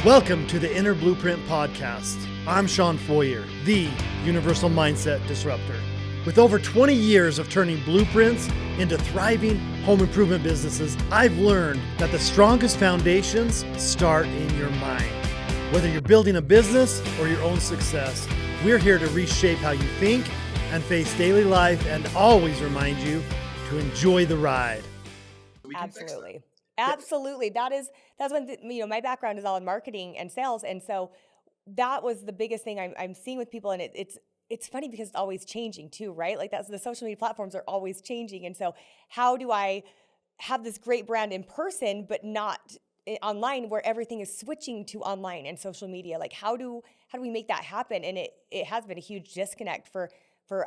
Welcome to the Inner Blueprint Podcast. I'm Sean Foyer, the Universal Mindset Disruptor. With over 20 years of turning blueprints into thriving home improvement businesses, I've learned that the strongest foundations start in your mind. Whether you're building a business or your own success, we're here to reshape how you think and face daily life and always remind you to enjoy the ride. Absolutely. That's when my background is all in marketing and sales, and so that was the biggest thing I'm seeing with people, and it's funny because it's always changing too, right? Like that's the social media platforms are always changing, and so how do I have this great brand in person but not online, where everything is switching to online and social media? Like how do we make that happen? And it has been a huge disconnect for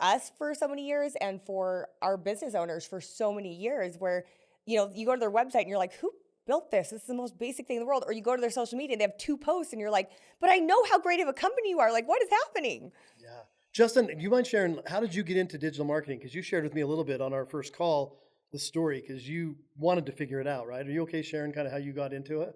us for so many years, and for our business owners for so many years, where you go to their website and you're like, who built this? This is the most basic thing in the world. Or you go to their social media and they have 2 posts and you're like, but I know how great of a company you are. Like, what is happening? Yeah. Justin, do you mind sharing, how did you get into digital marketing? Because you shared with me a little bit on our first call, the story, because you wanted to figure it out, right? Are you okay sharing kind of how you got into it?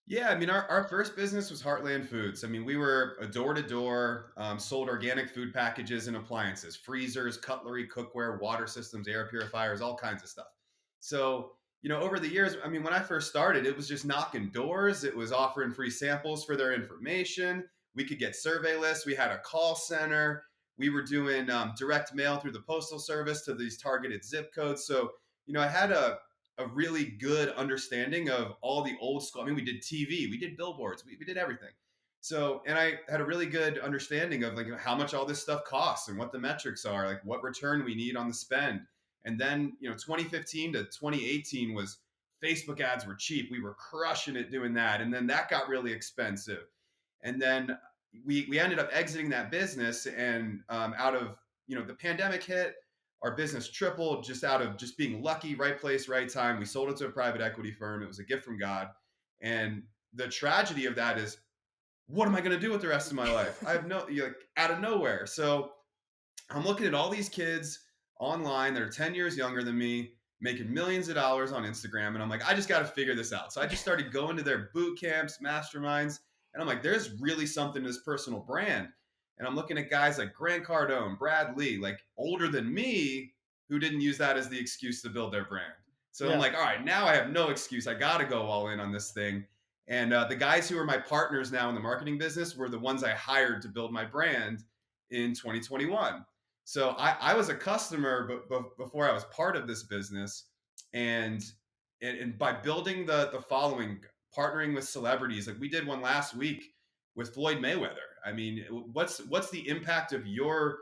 Yeah, I mean, our first business was Heartland Foods. I mean, we were a door-to-door, sold organic food packages and appliances, freezers, cutlery, cookware, water systems, air purifiers, all kinds of stuff. So, over the years, I mean, when I first started, it was just knocking doors. It was offering free samples for their information. We could get survey lists. We had a call center. We were doing direct mail through the postal service to these targeted zip codes. So, I had a really good understanding of all the old school. I mean, we did TV, we did billboards, we did everything. So, and I had a really good understanding of like how much all this stuff costs and what the metrics are, like what return we need on the spend. And then, 2015 to 2018 was Facebook ads were cheap. We were crushing it doing that. And then that got really expensive. And then we ended up exiting that business, and out of, the pandemic hit, our business tripled just out of just being lucky, right place, right time. We sold it to a private equity firm. It was a gift from God. And the tragedy of that is, what am I going to do with the rest of my life? I have out of nowhere. So I'm looking at all these kids online that are 10 years younger than me, making millions of dollars on Instagram. And I'm like, I just got to figure this out. So I just started going to their boot camps, masterminds. And I'm like, there's really something to this personal brand. And I'm looking at guys like Grant Cardone, Brad Lee, like older than me, who didn't use that as the excuse to build their brand. So I'm like, all right, now I have no excuse. I got to go all in on this thing. And the guys who are my partners now in the marketing business were the ones I hired to build my brand in 2021. So I was a customer before I was part of this business. And by building the following, partnering with celebrities, like we did one last week with Floyd Mayweather. I mean, what's the impact of your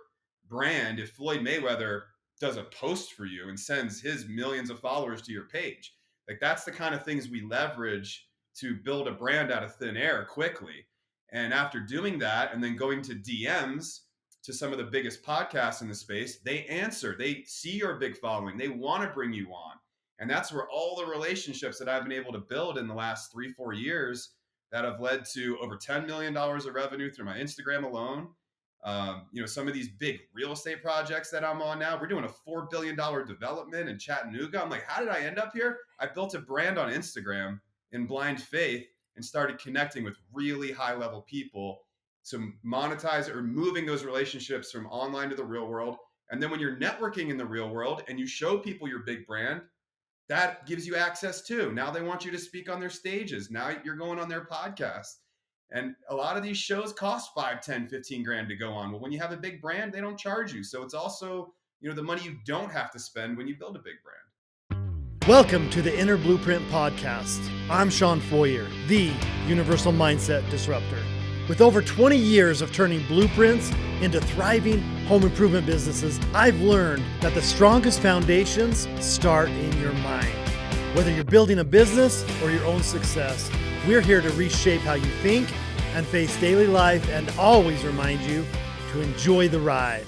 brand if Floyd Mayweather does a post for you and sends his millions of followers to your page? Like that's the kind of things we leverage to build a brand out of thin air quickly. And after doing that and then going to DMs to some of the biggest podcasts in the space, they answer, they see your big following, they want to bring you on. And that's where all the relationships that I've been able to build in the last 3-4 years that have led to over $10 million of revenue through my Instagram alone. Some of these big real estate projects that I'm on now, we're doing a $4 billion development in Chattanooga. I'm like, how did I end up here? I built a brand on Instagram in blind faith and started connecting with really high level people to monetize or moving those relationships from online to the real world. And then when you're networking in the real world and you show people your big brand, that gives you access too. Now they want you to speak on their stages. Now you're going on their podcast. And a lot of these shows cost 5, 10, 15 grand to go on. Well, when you have a big brand, they don't charge you. So it's also, the money you don't have to spend when you build a big brand. Welcome to the Inner Blueprint Podcast. I'm Sean Foyer, the Universal Mindset Disruptor. With over 20 years of turning blueprints into thriving home improvement businesses, I've learned that the strongest foundations start in your mind. Whether you're building a business or your own success, we're here to reshape how you think and face daily life and always remind you to enjoy the ride.